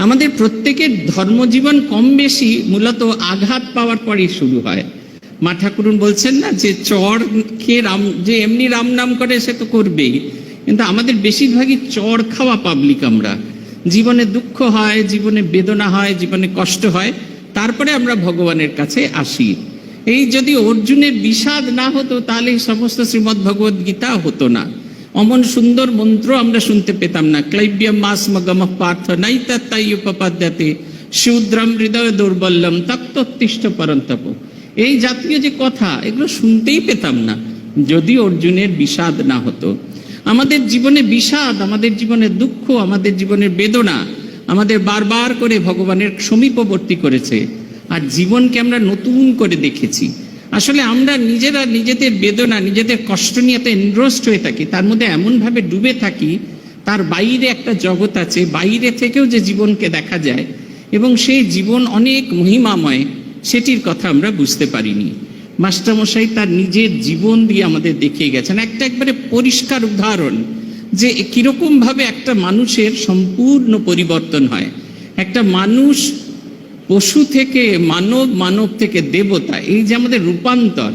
আমাদের প্রত্যেকের ধর্মজীবন কম বেশি মূলত আঘাত পাওয়ার পরেই শুরু হয়। মা ঠাকুরুন বলছেন না যে চর খেয়ে রাম, যে এমনি রাম নাম করে সে তো করবেই, কিন্তু আমাদের বেশিরভাগই চর খাওয়া পাবলিক। আমরা জীবনে দুঃখ হয়, জীবনে বেদনা হয়, জীবনে কষ্ট হয়, তারপরে আমরা ভগবানের কাছে আসি। এই যদি অর্জুনের বিষাদ না হতো তাহলে এই সমস্ত শ্রীমদ্ ভগবদ গীতা হতো না। অমন সুন্দর মন্ত্র আমরা শুনতে পেতাম না। ক্লৈব্যম মাসমগম পার্থ নৈতত্তাই উপপাদ্যতে শূদ্রম হৃদয় দুর্বল্যম তত্ত্বতিষ্ঠ পরন্তপ। এই জাতীয় যে কথা, এগুলো শুনতেই পেতাম না যদি অর্জুনের বিষাদ না হতো। আমাদের জীবনে বিষাদ, আমাদের জীবনে দুঃখ, আমাদের জীবনের বেদনা আমাদের বারবার করে ভগবানের সমীপবর্তী করেছে, আর জীবনকে আমরা নতুন করে দেখেছি। আসলে আমরা নিজেরা নিজেদের বেদনা, নিজেদের কষ্ট নিয়ে এত এনরোস্ট হয়ে থাকি, তার মধ্যে এমনভাবে ডুবে থাকি, তার বাইরে একটা জগৎ আছে, বাইরে থেকেও যে জীবনকে দেখা যায় এবং সেই জীবন অনেক মহিমাময়, সেটির কথা আমরা বুঝতে পারিনি। মাস্টারমশাই তার নিজের জীবন দিয়ে আমাদের দেখিয়ে গেছেন একটা একবারে পরিষ্কার উদাহরণ যে কিরকমভাবে একটা মানুষের সম্পূর্ণ পরিবর্তন হয়। একটা মানুষ পশু থেকে মানব, মানব থেকে দেবতা, এই যে আমাদের রূপান্তর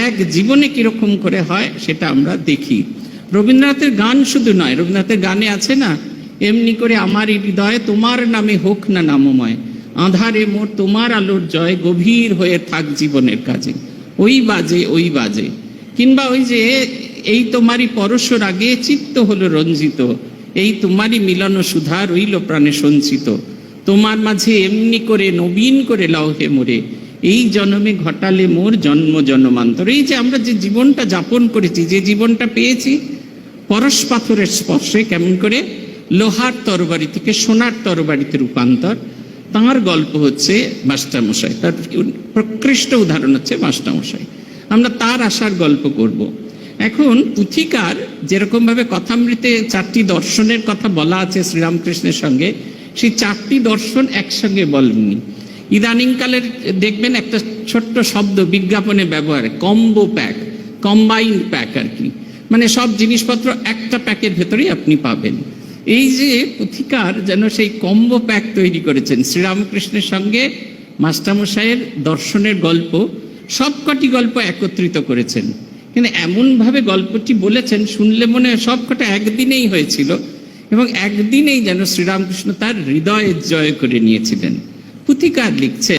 এক জীবনে কিরকম করে হয় সেটা আমরা দেখি। রবীন্দ্রনাথের গান শুধু নয়, রবীন্দ্রনাথের গানে আছে না, এমনি করে আমার হৃদয়ে তোমার নামে হোক না নামময়, আঁধারে মোর তোমার আলোর জয়, গভীর হয়ে থাক জীবনের কাজে, ওই বাজে ওই বাজে। কিংবা ওই যে এই তোমারই পরশর আগে চিত্ত হলো রঞ্জিত, এই তোমারই মিলন সুধা রইল প্রাণে সঞ্চিত, তোমার মাঝে এমনি করে নবীন করে লাও হে মোরে, এই জন্মে ঘটালে মোর জন্ম জন্মান্তর। এই যে আমরা যে জীবনটা যাপন করেছি, যে জীবনটা পেয়েছি, পরশ পাথরের স্পর্শে কেমন করে লোহার তরবারি থেকে সোনার তরবারিতে রূপান্তর, তাঁর গল্প হচ্ছে মাস্টারমশাই। তার প্রকৃষ্ট উদাহরণ হচ্ছে মাস্টারমশাই। আমরা তার আশার গল্প করব। এখন পুথিকার যেরকমভাবে কথামৃতে 4টি দর্শনের কথা বলা আছে শ্রীরামকৃষ্ণের সঙ্গে, সেই 4টি দর্শন একসঙ্গে বলেননি। ইদানিংকালের দেখবেন একটা ছোট্ট শব্দ বিজ্ঞাপনে ব্যবহার, কম্বো প্যাক, কম্বাইন্ড প্যাক আর কি, মানে সব জিনিসপত্র একটা প্যাকের ভেতরেই আপনি পাবেন। এই যে পুথিকার যেন সেই কম্বো প্যাক তৈরি করেছেন শ্রীরামকৃষ্ণের সঙ্গে মাস্টারমশাইয়ের দর্শনের গল্প, সবকটি গল্প একত্রিত করেছেন। কিন্তু এমনভাবে গল্পটি বলেছেন, শুনলে মনে হয় সবকটা একদিনেই হয়েছিল এবং একদিনেই যেন শ্রীরামকৃষ্ণ তার হৃদয়ে জয় করে নিয়েছিলেন। পুথিকার লিখছে,